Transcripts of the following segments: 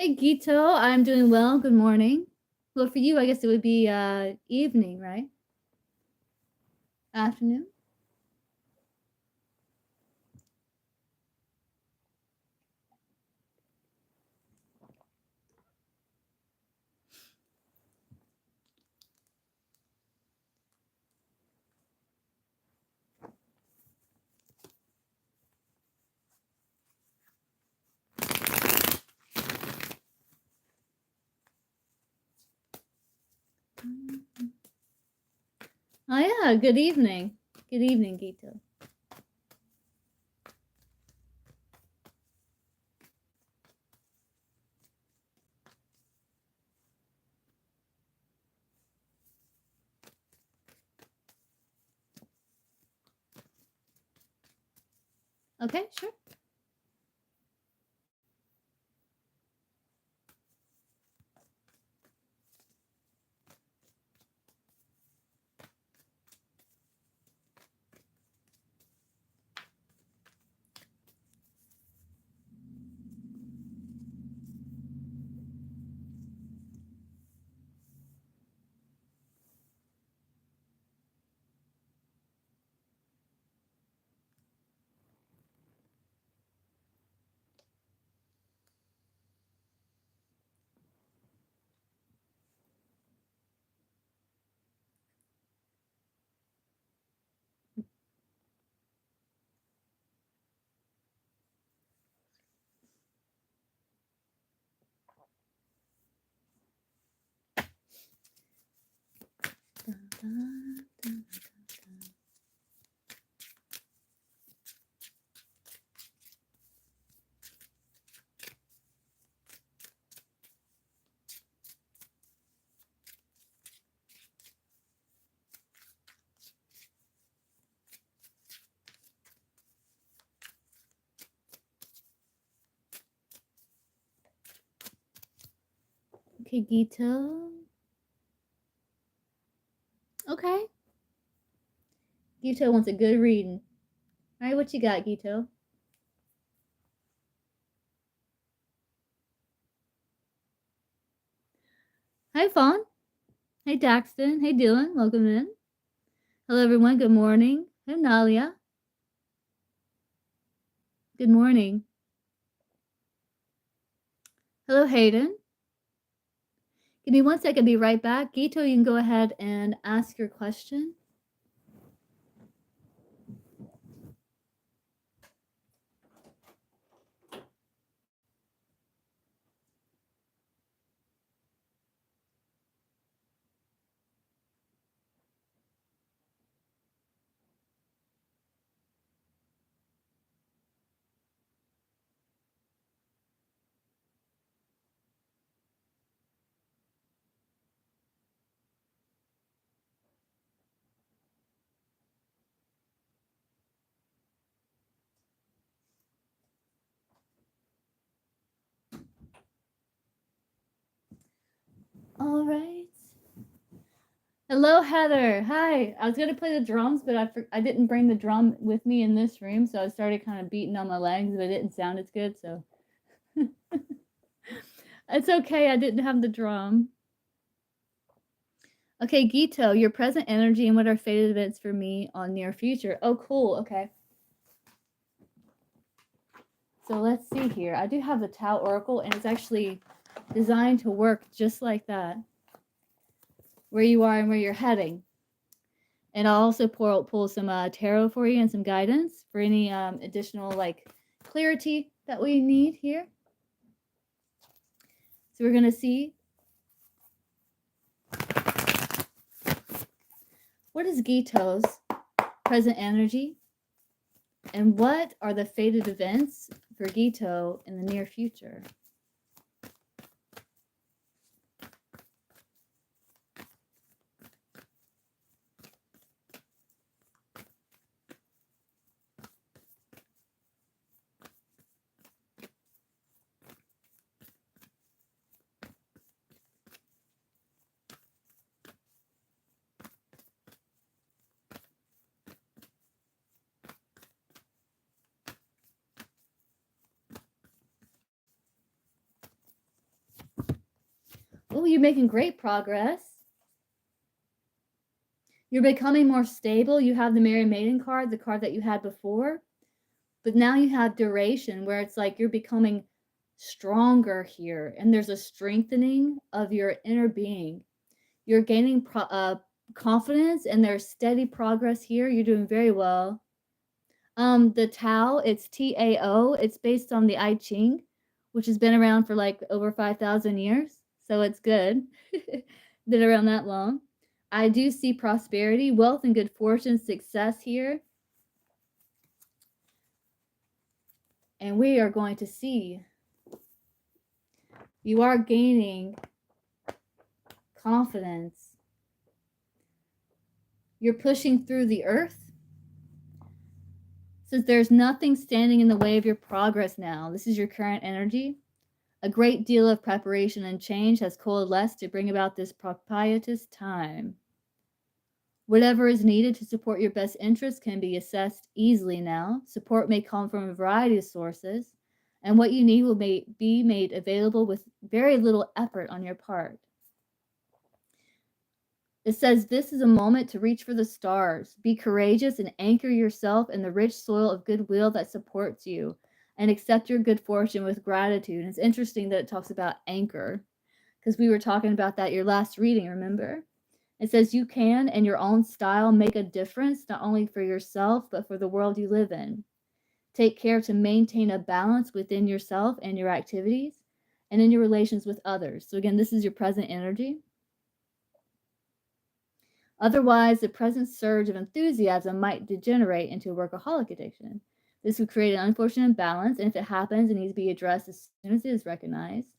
Hey Gito, I'm doing well. Good morning. Well, for you, I guess it would be evening, right? Afternoon. Oh yeah, good evening. Good evening, Gito. Okay, sure. Okay, Gito. Okay. Gito wants a good reading. All right, what you got, Gito? Hi, Fawn. Hey, Daxton. Hey, Dylan. Welcome in. Hello, everyone. Good morning. Hey, Nalia. Good morning. Hello, Hayden. Give me 1 second. Be right back. Gito, you can go ahead and ask your question. All right. Hello, Heather. Hi. I was gonna play the drums, but I didn't bring the drum with me in this room, so I started kind of beating on my legs, but it didn't sound as good. So it's okay. I didn't have the drum. Okay, Gito, your present energy and what are fated events for me on near future. Oh, cool. Okay. So let's see here. I do have the Tau Oracle, and it's actually designed to work just like that, where you are and where you're heading. And I'll also pull some tarot for you and some guidance for any additional like clarity that we need here. So we're gonna see what is Gito's present energy and what are the fated events for Gito in the near future. Oh, you're making great progress. You're becoming more stable. You have the Merry Maiden card, the card that you had before. But now you have duration where it's like you're becoming stronger here. And there's a strengthening of your inner being. You're gaining confidence and there's steady progress here. You're doing very well. The Tao, it's Tao. It's based on the I Ching, which has been around for like over 5,000 years. So it's good. Been around that long. I do see prosperity, wealth, and good fortune, success here. And we are going to see you are gaining confidence. You're pushing through the earth. Says there's nothing standing in the way of your progress now. This is your current energy. A great deal of preparation and change has coalesced to bring about this propitious time. Whatever is needed to support your best interests can be assessed easily now. Support may come from a variety of sources, and what you need will be made available with very little effort on your part. It says this is a moment to reach for the stars. Be courageous and anchor yourself in the rich soil of goodwill that supports you, and accept your good fortune with gratitude. And it's interesting that it talks about anchor, because we were talking about that your last reading, remember? It says you can, in your own style, make a difference, not only for yourself, but for the world you live in. Take care to maintain a balance within yourself and your activities, and in your relations with others. So again, this is your present energy. Otherwise, the present surge of enthusiasm might degenerate into a workaholic addiction. This would create an unfortunate imbalance, and if it happens, it needs to be addressed as soon as it is recognized.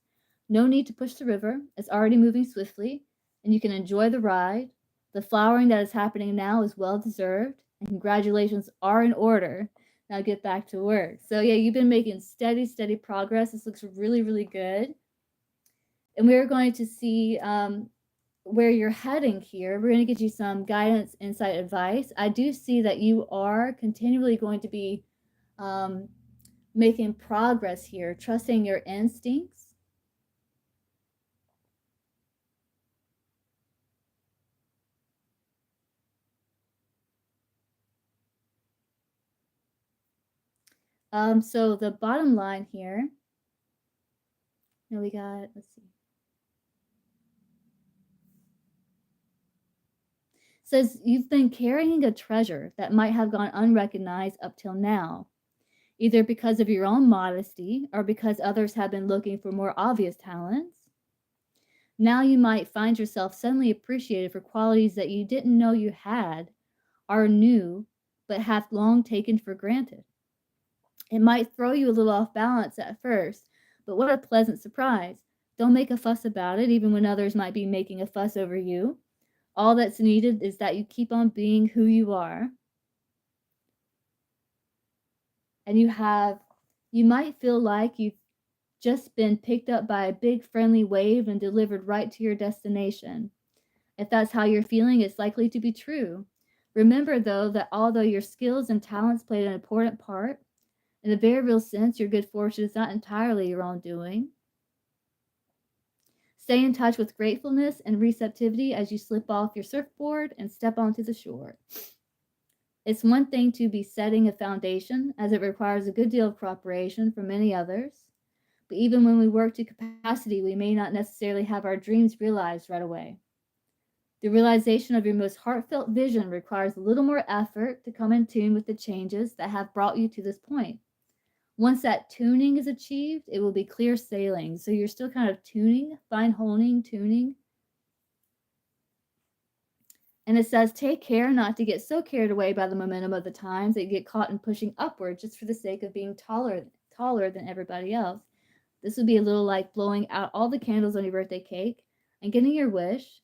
No need to push the river. It's already moving swiftly, and you can enjoy the ride. The flowering that is happening now is well deserved, and congratulations are in order. Now get back to work. So yeah, you've been making steady progress. This looks really, really good. And we're going to see where you're heading here. We're going to get you some guidance, insight, advice. I do see that you are continually going to be making progress here, trusting your instincts. So the bottom line here, we got, let's see. Says you've been carrying a treasure that might have gone unrecognized up till now, either because of your own modesty or because others have been looking for more obvious talents. Now you might find yourself suddenly appreciated for qualities that you didn't know you had, are new, but have long taken for granted. It might throw you a little off balance at first, but what a pleasant surprise. Don't make a fuss about it, even when others might be making a fuss over you. All that's needed is that you keep on being who you are. And you might feel like you've just been picked up by a big friendly wave and delivered right to your destination. If that's how you're feeling, it's likely to be true. Remember, though, that although your skills and talents played an important part, in a very real sense, your good fortune is not entirely your own doing. Stay in touch with gratefulness and receptivity as you slip off your surfboard and step onto the shore. It's one thing to be setting a foundation, as it requires a good deal of cooperation from many others. But even when we work to capacity, we may not necessarily have our dreams realized right away. The realization of your most heartfelt vision requires a little more effort to come in tune with the changes that have brought you to this point. Once that tuning is achieved, it will be clear sailing. So you're still kind of tuning, fine-honing, tuning. And it says, take care not to get so carried away by the momentum of the times that you get caught in pushing upward just for the sake of being taller than everybody else. This would be a little like blowing out all the candles on your birthday cake and getting your wish,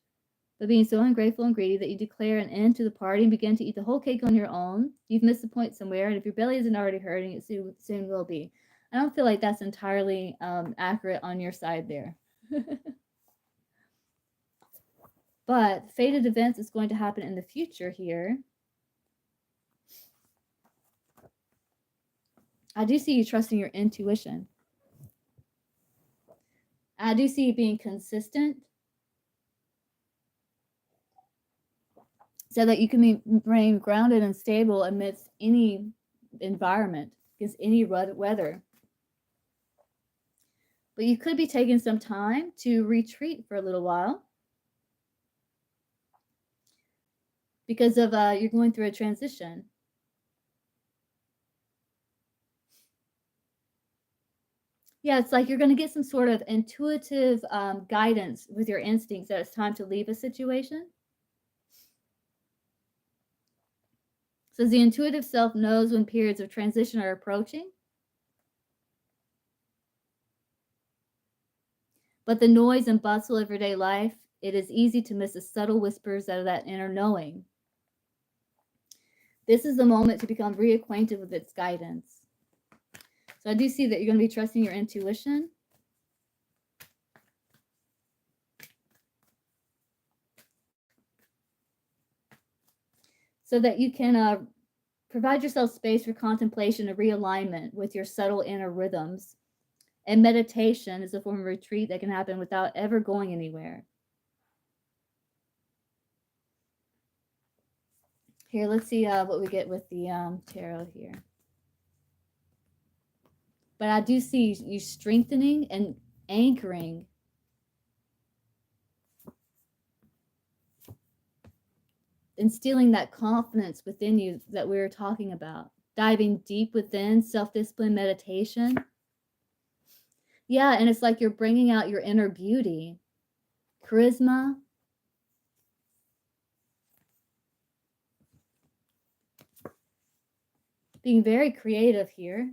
but being so ungrateful and greedy that you declare an end to the party and begin to eat the whole cake on your own. You've missed the point somewhere, and if your belly isn't already hurting, it soon will be. I don't feel like that's entirely accurate on your side there. But fated events is going to happen in the future here. I do see you trusting your intuition. I do see you being consistent so that you can remain grounded and stable amidst any environment, against any weather. But you could be taking some time to retreat for a little while because of you're going through a transition. Yeah, it's like you're going to get some sort of intuitive guidance with your instincts that it's time to leave a situation. So the intuitive self knows when periods of transition are approaching. But the noise and bustle of everyday life, it is easy to miss the subtle whispers of that inner knowing. This is the moment to become reacquainted with its guidance. So I do see that you're going to be trusting your intuition. So that you can provide yourself space for contemplation and realignment with your subtle inner rhythms. And meditation is a form of retreat that can happen without ever going anywhere. Here, let's see what we get with the tarot here. But I do see you strengthening and anchoring. Instilling that confidence within you that we were talking about. Diving deep within, self-discipline, meditation. Yeah, and it's like you're bringing out your inner beauty. Charisma. Being very creative here.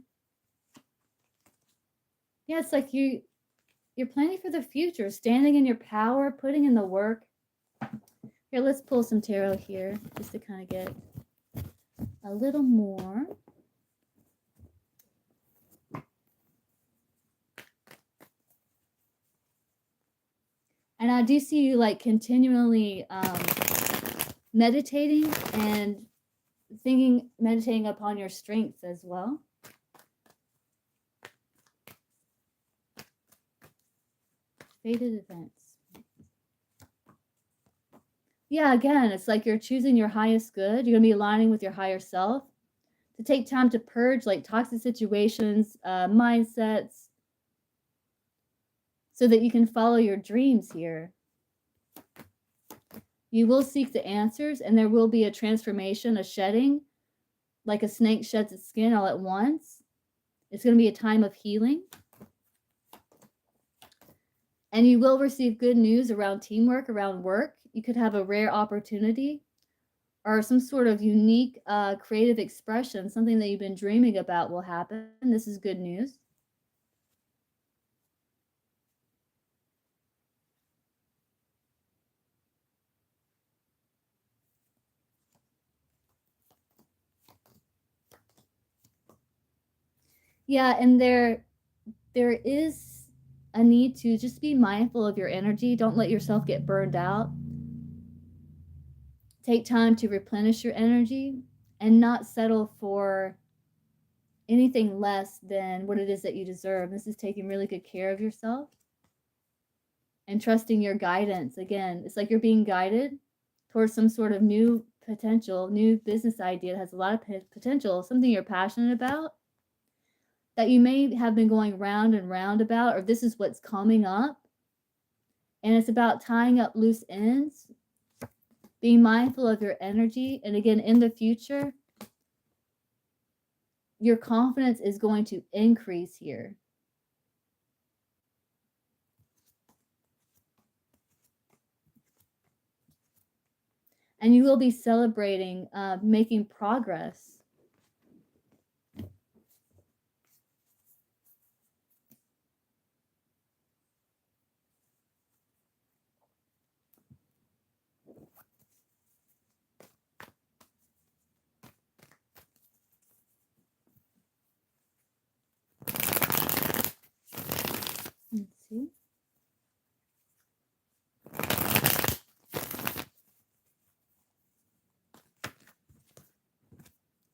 Yeah, it's like you're planning for the future, standing in your power, putting in the work. Here, let's pull some tarot here just to kind of get a little more. And I do see you like continually meditating and meditating upon your strengths as well. Fated events. Yeah, again, it's like you're choosing your highest good. You're going to be aligning with your higher self. To take time to purge like toxic situations, mindsets, so that you can follow your dreams here. You will seek the answers, and there will be a transformation, a shedding, like a snake sheds its skin all at once. It's going to be a time of healing. And you will receive good news around teamwork, around work. You could have a rare opportunity or some sort of unique creative expression, something that you've been dreaming about will happen. This is good news. Yeah, and there is a need to just be mindful of your energy. Don't let yourself get burned out. Take time to replenish your energy and not settle for anything less than what it is that you deserve. This is taking really good care of yourself and trusting your guidance. Again, it's like you're being guided towards some sort of new potential, new business idea that has a lot of potential, something you're passionate about that you may have been going round and round about, or this is what's coming up. And it's about tying up loose ends, being mindful of your energy. And again, in the future, your confidence is going to increase here. And you will be celebrating making progress. Let's see.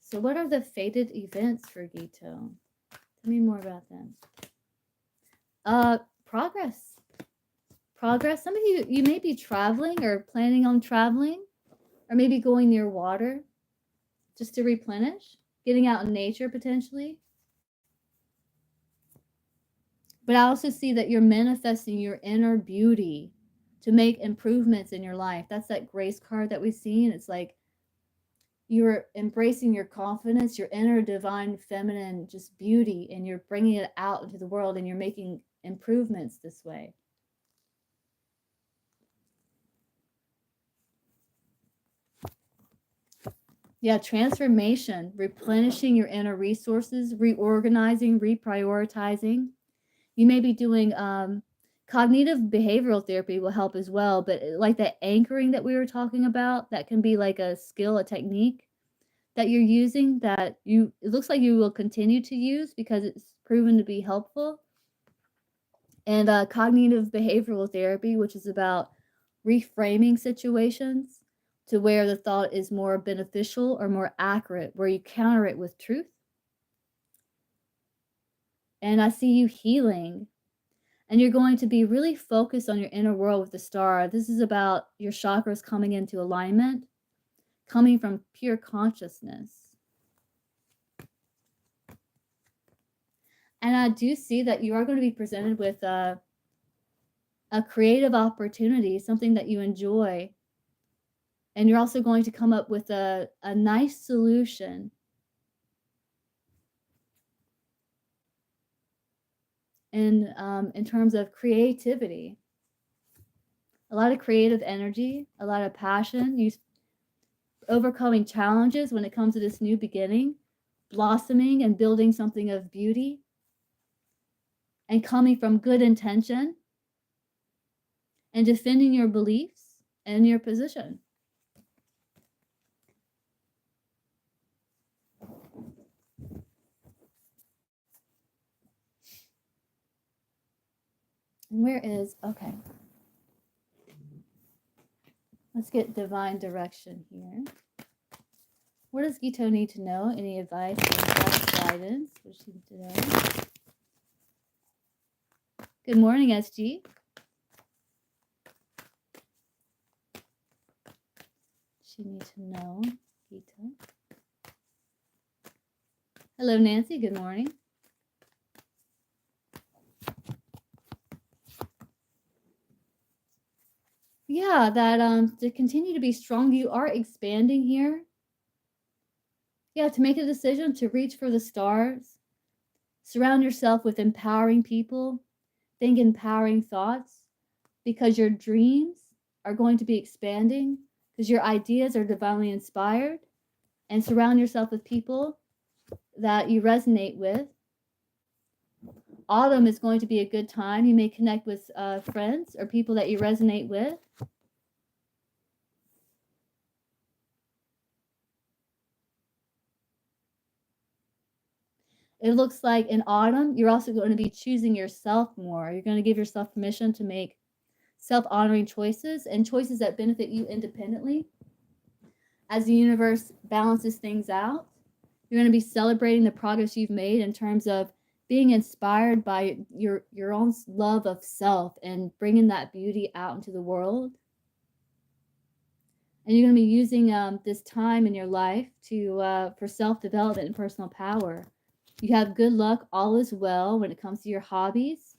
So what are the fated events for Gito? Tell me more about them. Progress. Progress. Some of you may be traveling or planning on traveling. or maybe going near water just to replenish, getting out in nature potentially. But I also see that you're manifesting your inner beauty to make improvements in your life. That's that grace card that we've seen. It's like you're embracing your confidence, your inner divine feminine just beauty, and you're bringing it out into the world and you're making improvements this way. Yeah, transformation, replenishing your inner resources, reorganizing, reprioritizing. You may be doing cognitive behavioral therapy will help as well, but like that anchoring that we were talking about, that can be like a skill, a technique that you're using that it looks like you will continue to use because it's proven to be helpful. And cognitive behavioral therapy, which is about reframing situations to where the thought is more beneficial or more accurate, where you counter it with truth. And I see you healing, and you're going to be really focused on your inner world with the star. This is about your chakras coming into alignment, coming from pure consciousness. And I do see that you are going to be presented with a creative opportunity, something that you enjoy. And you're also going to come up with a nice solution. In terms of creativity, a lot of creative energy, a lot of passion, you overcoming challenges when it comes to this new beginning, blossoming and building something of beauty, and coming from good intention, and defending your beliefs and your position. Where is, okay. Let's get divine direction here. What does Gito need to know? Any advice or guidance for she today? Good morning, SG. She needs to know, Gito. Hello, Nancy. Good morning. Yeah, that to continue to be strong, you are expanding here. Yeah, to make a decision to reach for the stars. Surround yourself with empowering people. Think empowering thoughts, because your dreams are going to be expanding, because your ideas are divinely inspired. And surround yourself with people that you resonate with. Autumn is going to be a good time. You may connect with friends or people that you resonate with. It looks like in autumn, you're also going to be choosing yourself more. You're going to give yourself permission to make self-honoring choices and choices that benefit you independently. As the universe balances things out, you're going to be celebrating the progress you've made in terms of being inspired by your own love of self and bringing that beauty out into the world. And you're going to be using this time in your life to for self-development and personal power. You have good luck, all is well when it comes to your hobbies.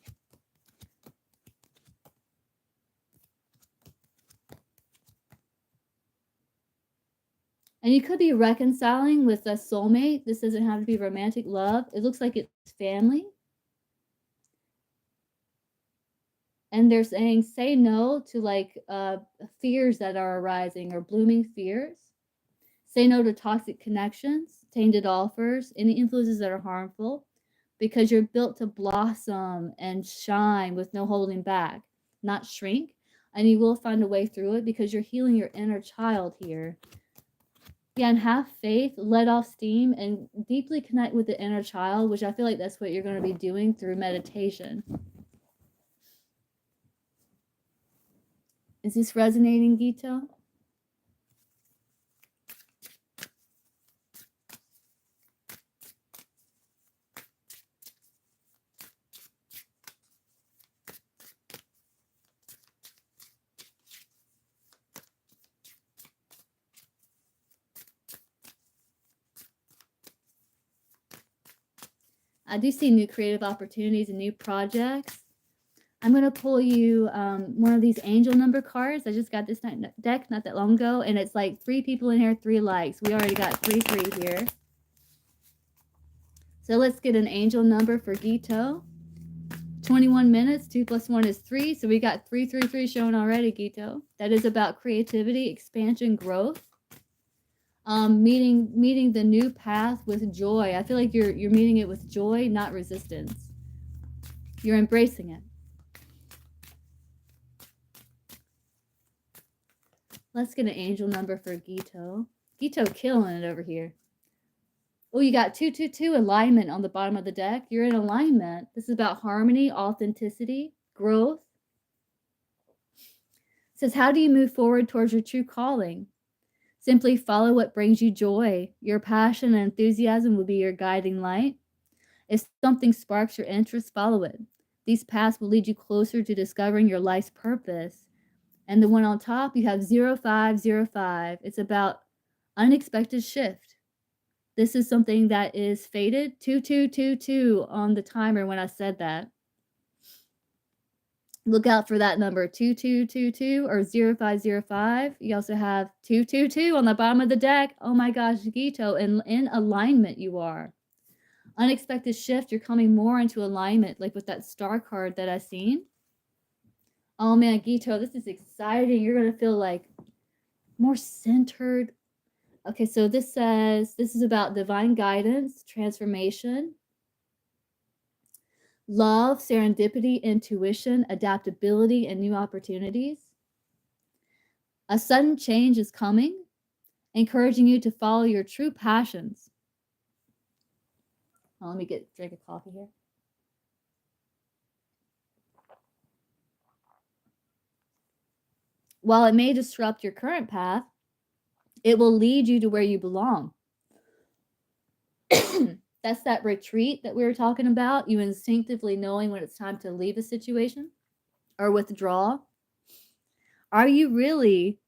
And you could be reconciling with a soulmate. This doesn't have to be romantic love. It looks like it's family. And they're saying, say no to like fears that are arising or blooming fears. Say no to toxic connections, tainted offers, any influences that are harmful, because you're built to blossom and shine with no holding back, not shrink. And you will find a way through it because you're healing your inner child here. Yeah, and have faith, let off steam, and deeply connect with the inner child, which I feel like that's what you're going to be doing through meditation. Is this resonating, Gito? I do see new creative opportunities and new projects. I'm going to pull you one of these angel number cards. I just got this deck not that long ago, and it's like 3 people in here, 3 likes. We already got 3 here. So let's get an angel number for Gito. 21 minutes, 2 plus 1 is 3. So we got 333 shown already, Gito. That is about creativity, expansion, growth. Meeting the new path with joy. I feel like you're meeting it with joy, not resistance. You're embracing it. Let's get an angel number for Gito. Gito killing it over here. Oh, you got 222 alignment on the bottom of the deck. You're in alignment. This is about harmony, authenticity, growth. It says, how do you move forward towards your true calling? Simply follow what brings you joy. Your passion and enthusiasm will be your guiding light. If something sparks your interest, follow it. These paths will lead you closer to discovering your life's purpose. And the one on top, you have 0505. It's about unexpected shift. This is something that is fated. 2222 on the timer when I said that. Look out for that number, 2222 or 0505. You also have 222 on the bottom of the deck. Oh my gosh, Gito, in alignment you are. Unexpected shift, you're coming more into alignment, like with that star card that I seen. Oh man, Gito, this is exciting. You're going to feel like more centered. Okay, so this says this is about divine guidance, transformation, love, serendipity, intuition, adaptability, and new opportunities. A sudden change is coming, encouraging you to follow your true passions. Oh, let me drink a coffee here. While it may disrupt your current path, it will lead you to where you belong. That's that retreat that we were talking about. You instinctively knowing when it's time to leave a situation or withdraw. Are you really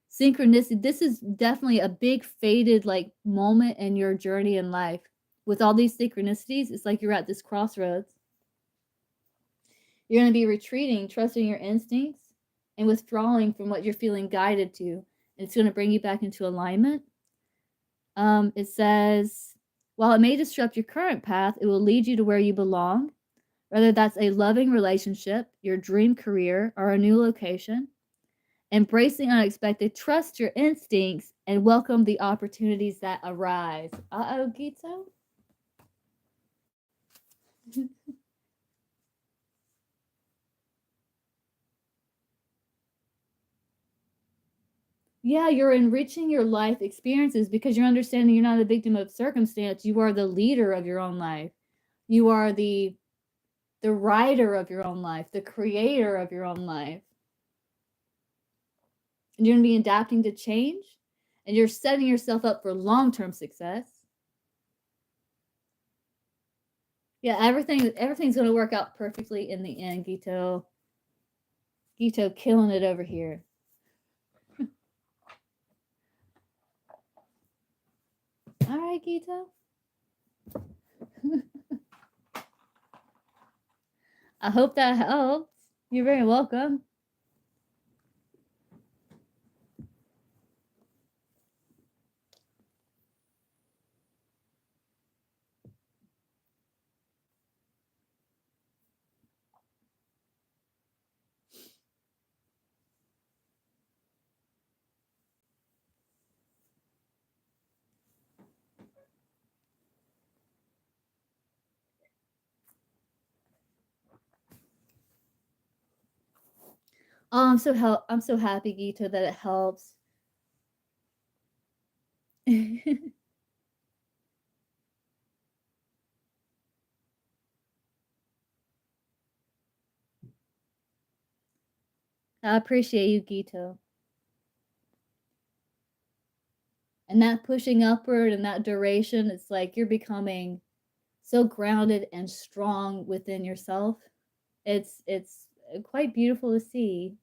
synchronicity? This is definitely a big fated like moment in your journey in life. With all these synchronicities, it's like you're at this crossroads. You're going to be retreating, trusting your instincts, and withdrawing from what you're feeling guided to. And it's going to bring you back into alignment. It says, while it may disrupt your current path, it will lead you to where you belong, whether that's a loving relationship, your dream career, or a new location. Embracing unexpected, trust your instincts, and welcome the opportunities that arise. Uh-oh, Gito? Yeah, you're enriching your life experiences because you're understanding you're not a victim of circumstance. You are the leader of your own life. You are the writer of your own life, the creator of your own life. And you're going to be adapting to change, and you're setting yourself up for long-term success. Yeah, everything's going to work out perfectly in the end, Gito. Gito killing it over here. All right, Gito. I hope that helps. You're very welcome. Oh, I'm so happy, Gito, that it helps. I appreciate you, Gito. And that pushing upward and that duration, it's like you're becoming so grounded and strong within yourself. It's quite beautiful to see.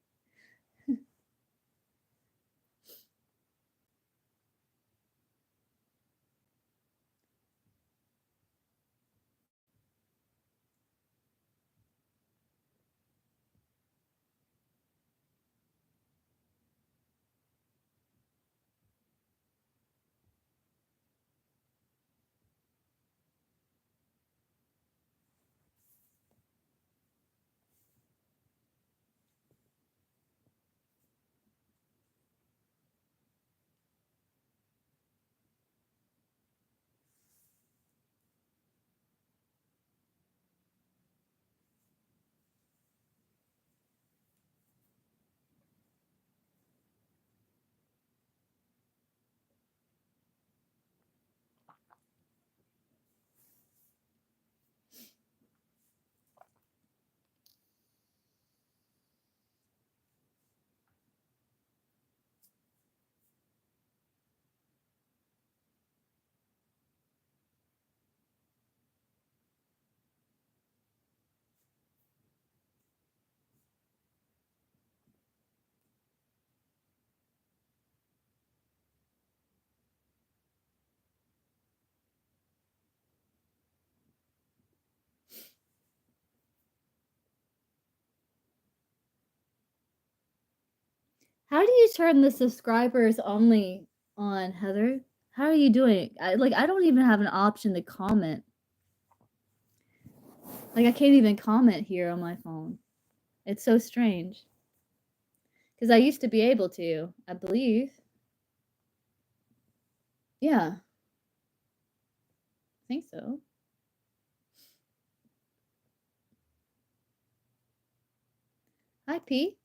How do you turn the subscribers only on, Heather? How are you doing? I don't even have an option to comment. Like, I can't even comment here on my phone. It's so strange. Because I used to be able to, I believe. Yeah. I think so. Hi, P.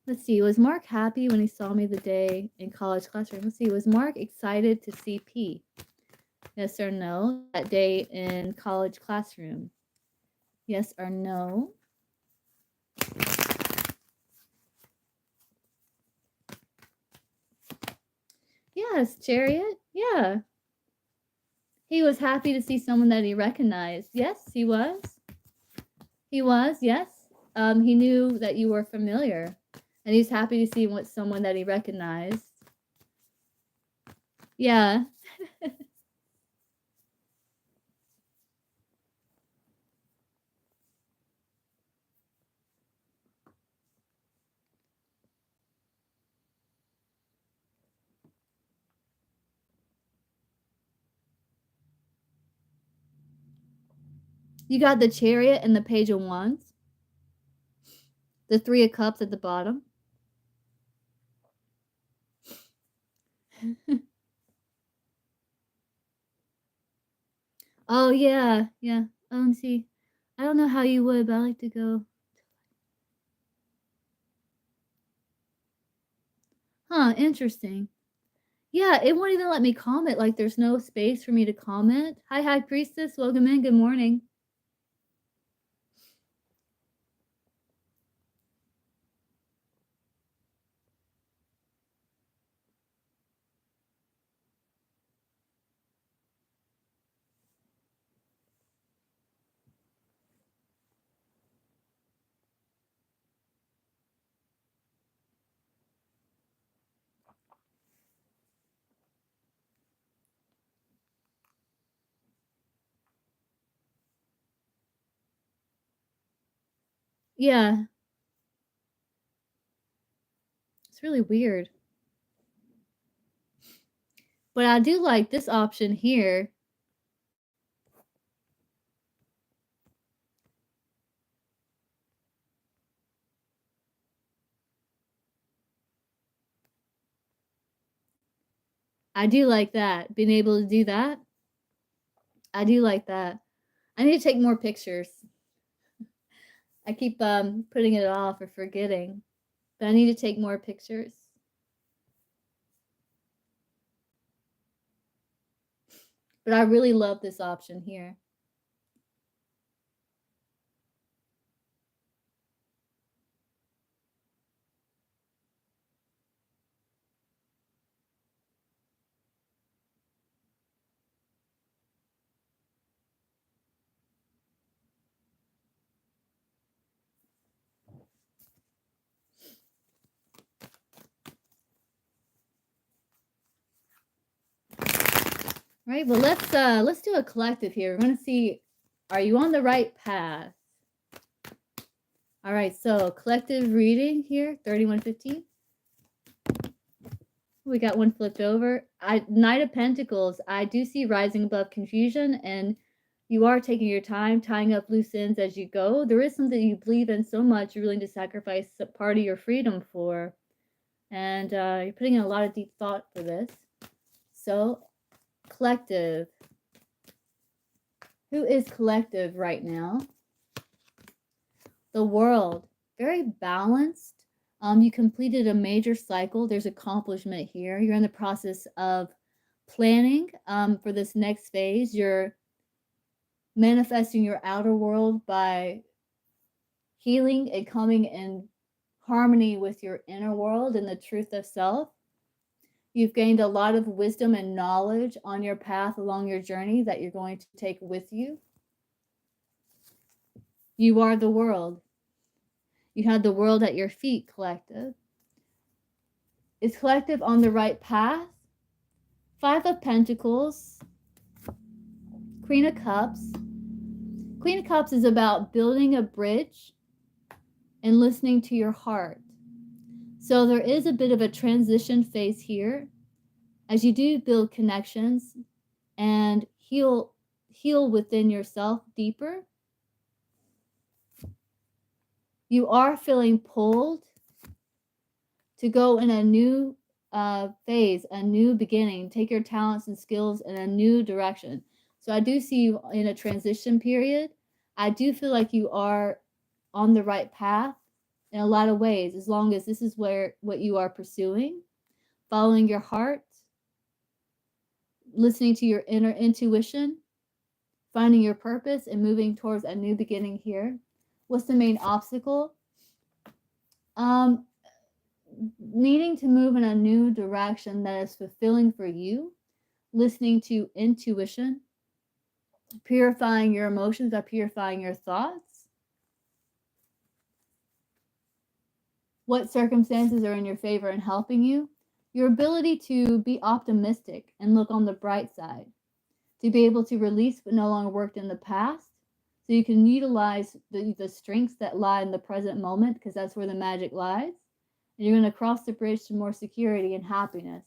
Let's see. Was Mark happy when he saw me the day in college classroom? Let's see. Was Mark excited to see P? Yes or no? That day in college classroom. Yes or no? Yes, Chariot. Yeah. He was happy to see someone that he recognized. Yes, he was. He was, yes. He knew that you were familiar. And he's happy to see someone that he recognized. Yeah. You got the Chariot and the Page of Wands. The Three of Cups at the bottom. Oh, yeah. Yeah. Let me see. I don't know how you would, but I like to go. Huh, interesting. Yeah, it won't even let me comment. Like, there's no space for me to comment. Hi, High Priestess. Welcome in. Good morning. Yeah. It's really weird. But I do like this option here. I do like that. Being able to do that. I do like that. I need to take more pictures. I keep putting it off or forgetting. But I need to take more pictures. But I really love this option here. Right, well let's do a collective here. We're gonna see, are you on the right path? All right, so collective reading here, 3115. We got one flipped over. Knight of Pentacles. I do see rising above confusion, and you are taking your time, tying up loose ends as you go. There is something you believe in so much, you're willing to sacrifice a part of your freedom for. And you're putting in a lot of deep thought for this. So, collective. Who is collective right now? The World. Very balanced. You completed a major cycle. There's accomplishment here. You're in the process of planning for this next phase. You're manifesting your outer world by healing and coming in harmony with your inner world and the truth of self. You've gained a lot of wisdom and knowledge on your path along your journey that you're going to take with you. You are the world. You had the world at your feet, collective. Is collective on the right path? Five of Pentacles, Queen of Cups. Queen of Cups is about building a bridge and listening to your heart. So there is a bit of a transition phase here as you do build connections and heal within yourself deeper. You are feeling pulled to go in a new phase, a new beginning, take your talents and skills in a new direction. So I do see you in a transition period. I do feel like you are on the right path in a lot of ways, as long as this is what you are pursuing, following your heart, listening to your inner intuition, finding your purpose, and moving towards a new beginning here. What's the main obstacle? Needing to move in a new direction that is fulfilling for you, listening to intuition, purifying your emotions by purifying your thoughts. What circumstances are in your favor and helping you? Your ability to be optimistic and look on the bright side, to be able to release what no longer worked in the past, so you can utilize the strengths that lie in the present moment, because that's where the magic lies. And you're going to cross the bridge to more security and happiness.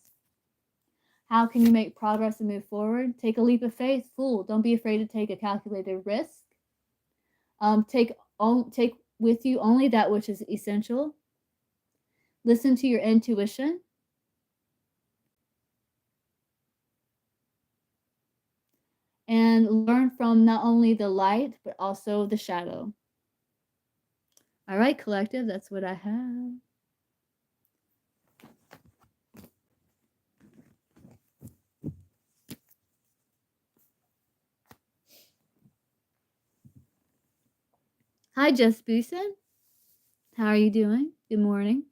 How can you make progress and move forward? Take a leap of faith. Fool, don't be afraid to take a calculated risk. Take with you only that which is essential. Listen to your intuition. And learn from not only the light, but also the shadow. All right, collective, that's what I have. Hi, Jess Booson. How are you doing? Good morning.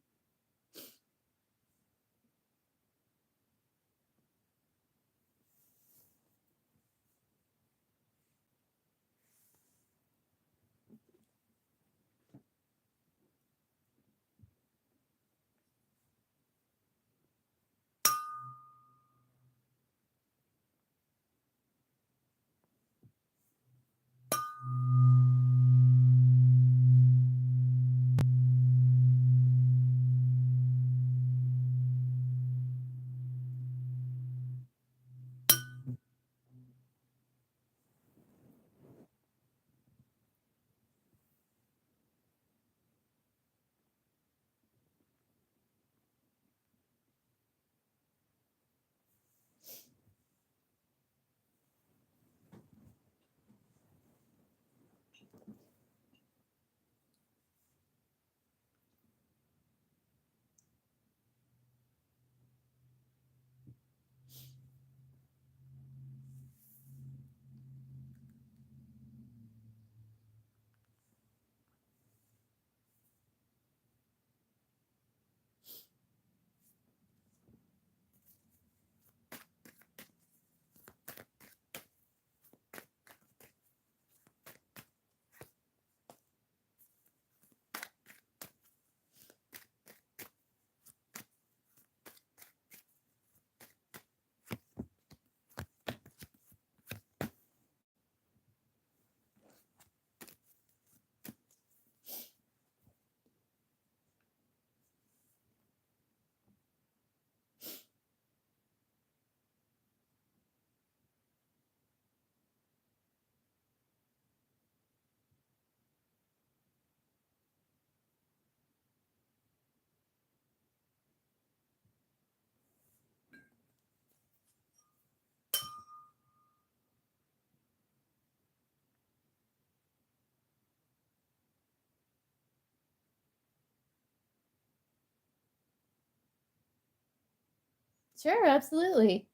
Sure, absolutely.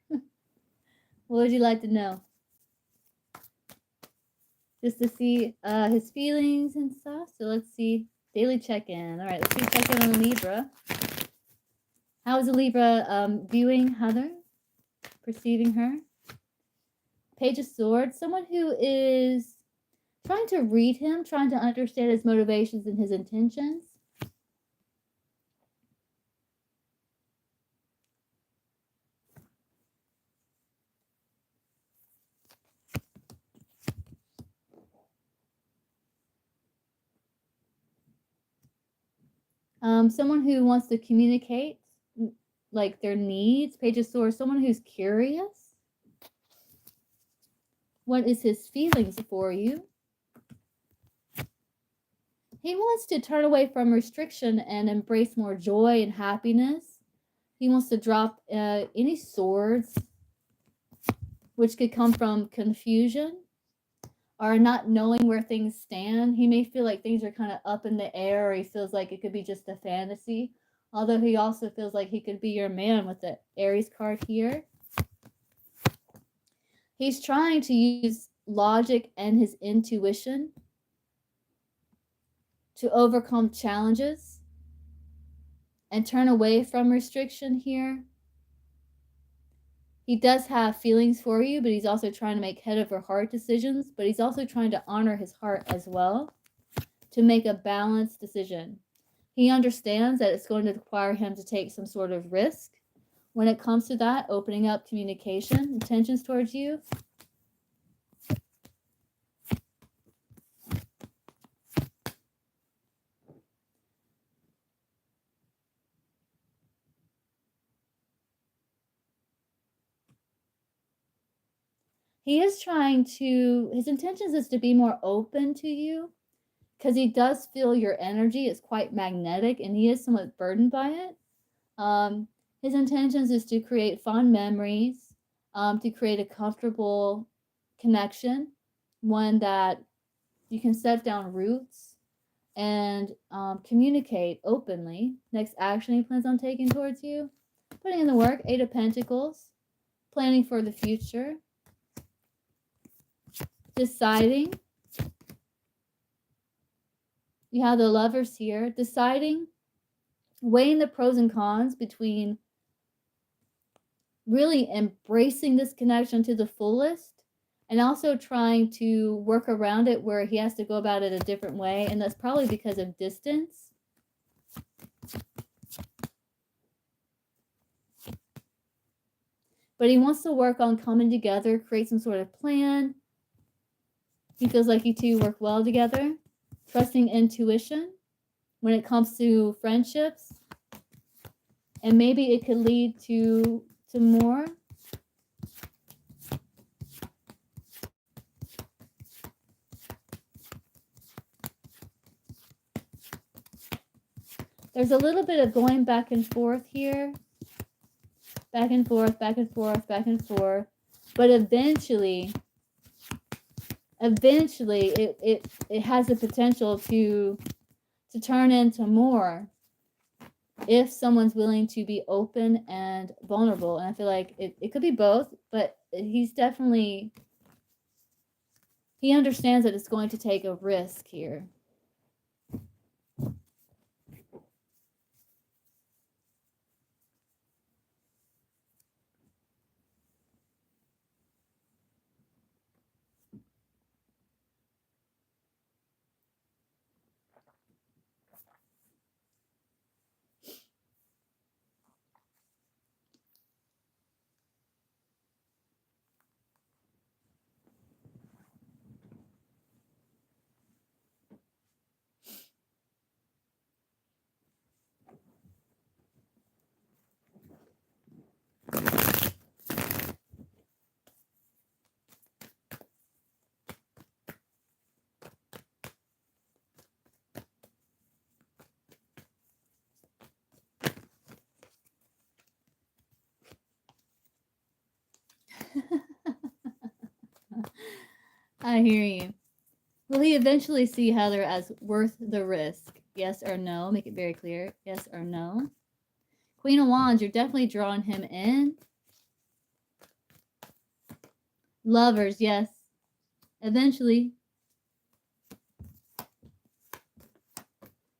What would you like to know? Just to see his feelings and stuff. So let's see. Daily check-in. All right, let's do check-in on Libra. How is a Libra viewing Heather? Perceiving her? Page of Swords. Someone who is trying to read him, trying to understand his motivations and his intentions. Someone who wants to communicate like their needs. Page of Swords, someone who's curious. What is his feelings for you? He wants to turn away from restriction and embrace more joy and happiness. He wants to drop any swords, which could come from confusion or not knowing where things stand. He may feel like things are kind of up in the air, or he feels like it could be just a fantasy. Although he also feels like he could be your man with the Aries card here. He's trying to use logic and his intuition to overcome challenges and turn away from restriction here. He does have feelings for you, but he's also trying to make head over heart decisions, but he's also trying to honor his heart as well to make a balanced decision. He understands that it's going to require him to take some sort of risk when it comes to that, opening up communication, intentions towards you. He is trying to, his intentions is to be more open to you because he does feel your energy is quite magnetic and he is somewhat burdened by it. His intentions is to create fond memories, to create a comfortable connection, one that you can set down roots and communicate openly. Next action he plans on taking towards you, putting in the work, 8 of Pentacles, planning for the future, deciding. You have the Lovers here, deciding, weighing the pros and cons between really embracing this connection to the fullest and also trying to work around it where he has to go about it a different way, and that's probably because of distance. But he wants to work on coming together, create some sort of plan. He feels like you two work well together. Trusting intuition when it comes to friendships. And maybe it could lead to more. There's a little bit of going back and forth here. Back and forth, back and forth, back and forth. But eventually it has the potential to turn into more if someone's willing to be open and vulnerable. And I feel like it could be both, but he's definitely, he understands that it's going to take a risk here. I hear you. Will he eventually see Heather as worth the risk? Yes or no? Make it very clear. Yes or no? Queen of Wands, you're definitely drawing him in. Lovers, yes. Eventually.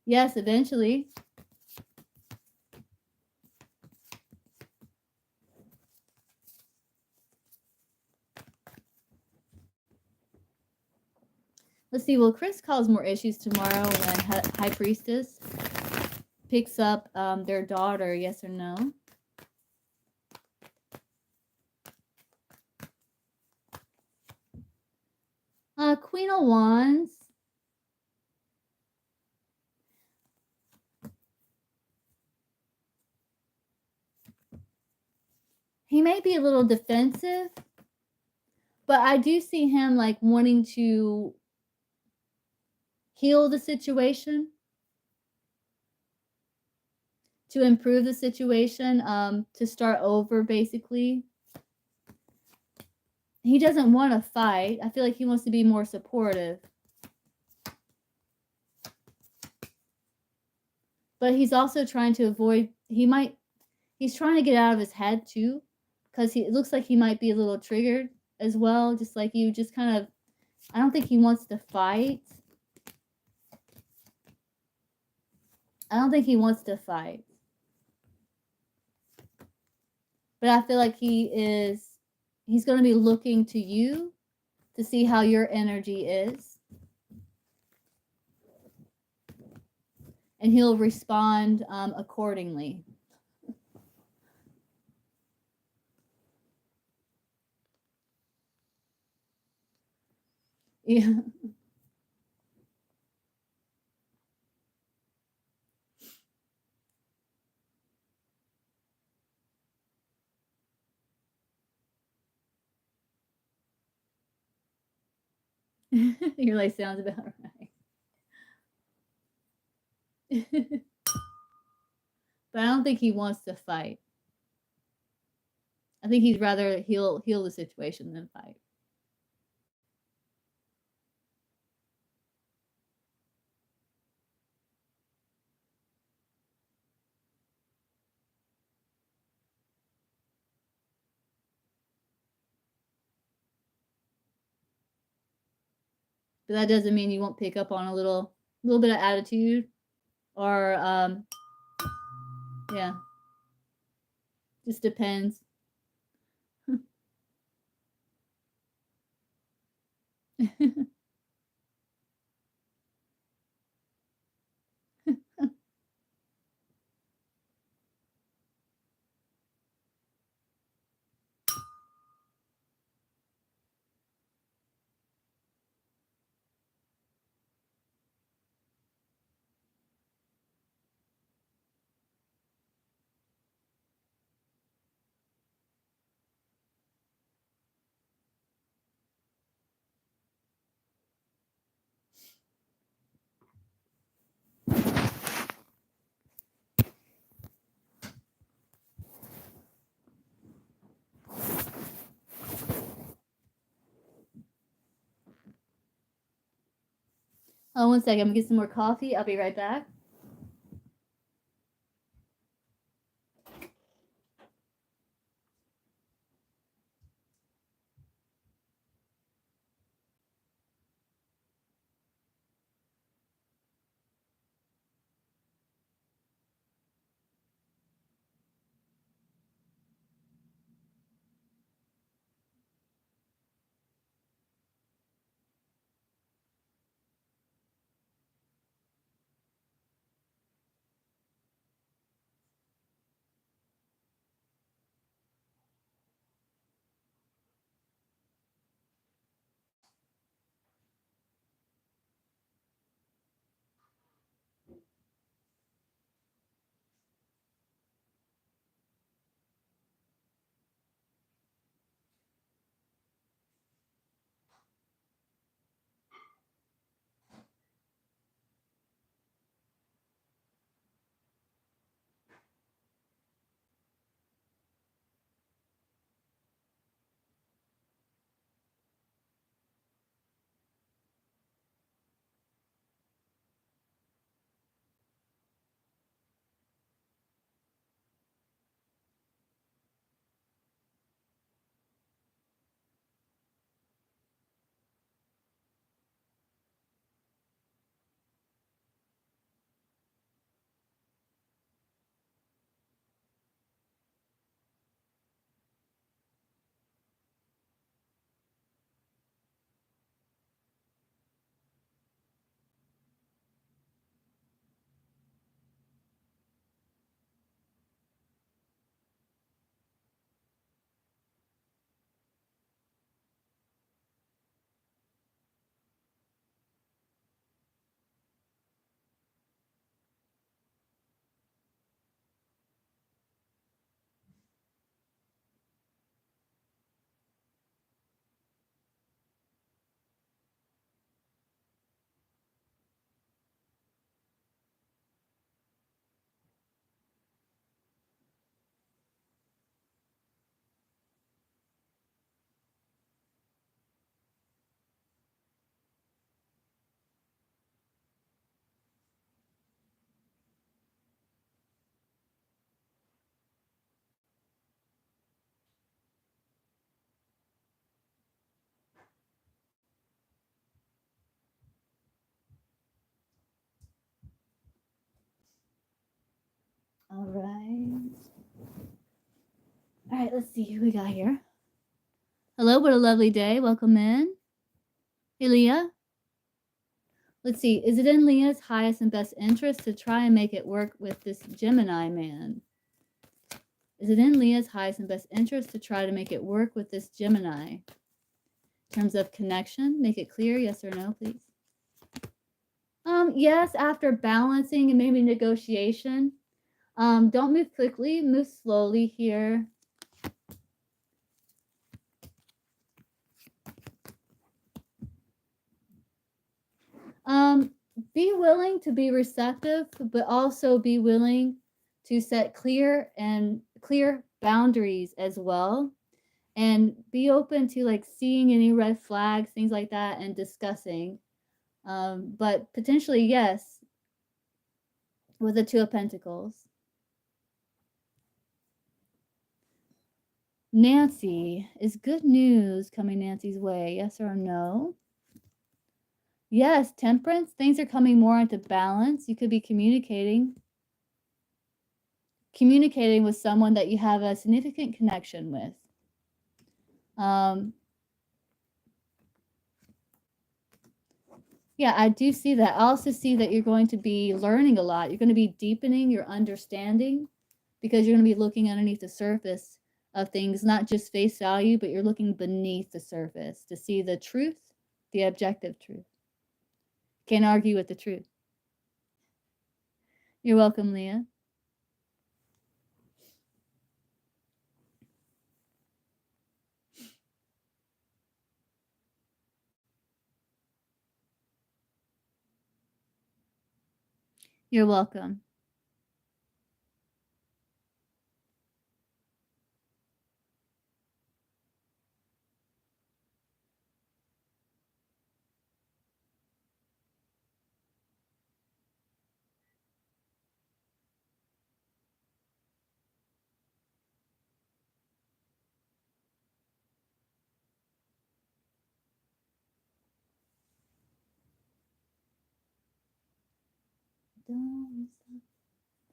Yes, eventually. Let's see, will Chris cause more issues tomorrow when High Priestess picks up their daughter? Yes or no? Queen of Wands. He may be a little defensive, but I do see him like wanting to heal the situation, to improve the situation, to start over basically. He doesn't want to fight. I feel like he wants to be more supportive. But he's also trying to avoid, he's trying to get out of his head too, because it looks like he might be a little triggered as well, just like you, just kind of, I don't think he wants to fight. I don't think he wants to fight. But I feel like he's going to be looking to you to see how your energy is. And he'll respond accordingly. Yeah. Your life sounds about right. But I don't think he wants to fight. I think he'd rather heal the situation than fight. But that doesn't mean you won't pick up on a little bit of attitude or yeah. Just depends. Oh, 1 second. I'm gonna get some more coffee. I'll be right back. right, let's see who we got here. Hello, what a lovely day. Welcome in. Hey, Leah. Let's see. Is it in Leah's highest and best interest to try and make it work with this Gemini man? Is it in Leah's highest and best interest to try to make it work with this Gemini? In terms of connection, make it clear, yes or no, please. Yes, after balancing and maybe negotiation. Don't move quickly, move slowly here. Be willing to be receptive, but also be willing to set clear boundaries as well. And be open to like seeing any red flags, things like that, and discussing. But potentially, yes, with the Two of Pentacles. Nancy, is good news coming Nancy's way? Yes or no? Yes, Temperance. Things are coming more into balance. You could be communicating with someone that you have a significant connection with. Yeah, I do see that. I also see that you're going to be learning a lot. You're going to be deepening your understanding because you're going to be looking underneath the surface of things, not just face value, but you're looking beneath the surface to see the truth, the objective truth. Can't argue with the truth. You're welcome, Leah. You're welcome. Don't stop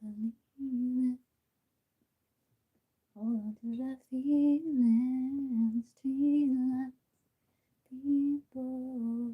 believing. Hold on to the feelings, treat like people.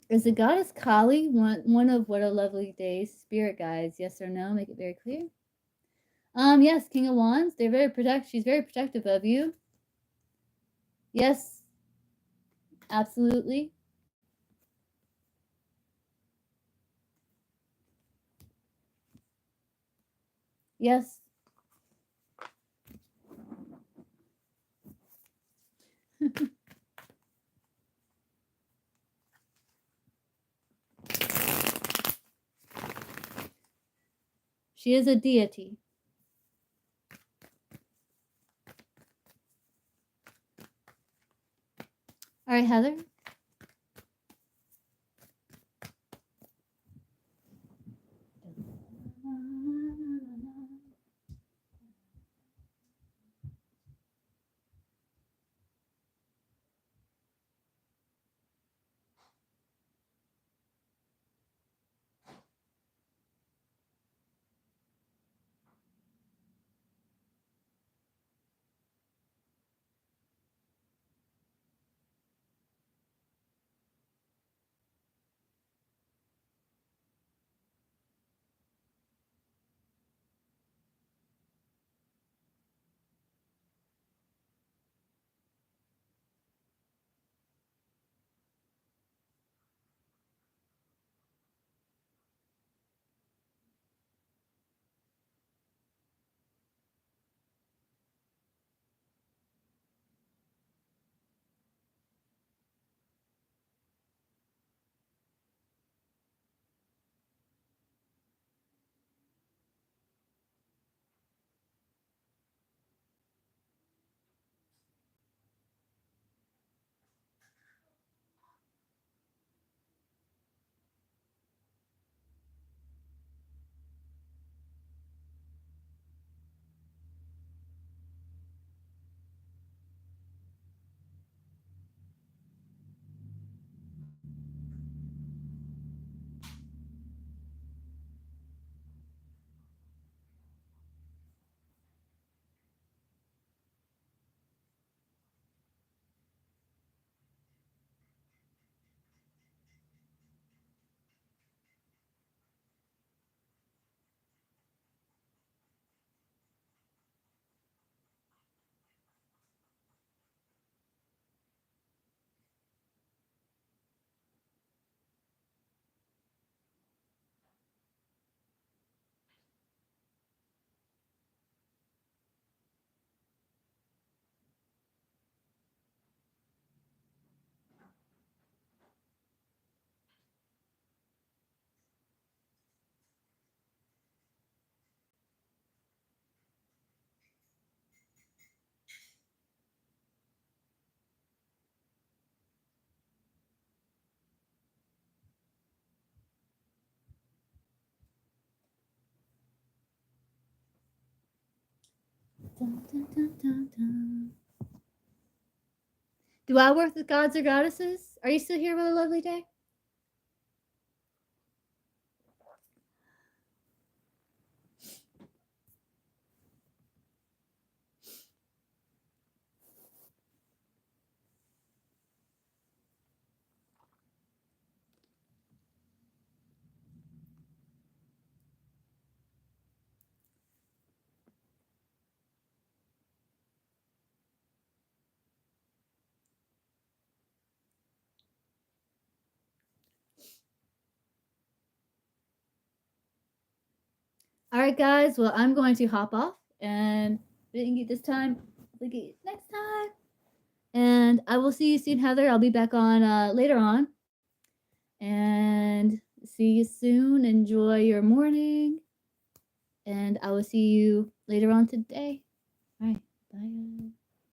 Is the goddess Kali one of What a Lovely Day spirit guides? Yes or no? Make it very clear. Yes, King of Wands. They're very she's very protective of you. Yes. Absolutely. Yes. She is a deity. All right, Heather. Dun, dun, dun, dun, dun. Do I work with gods or goddesses? Are you still here with a lovely day? All right, guys. Well, I'm going to hop off and didn't get this time. We'll get next time. And I will see you soon, Heather. I'll be back on later on. And see you soon. Enjoy your morning. And I will see you later on today. All right. Bye.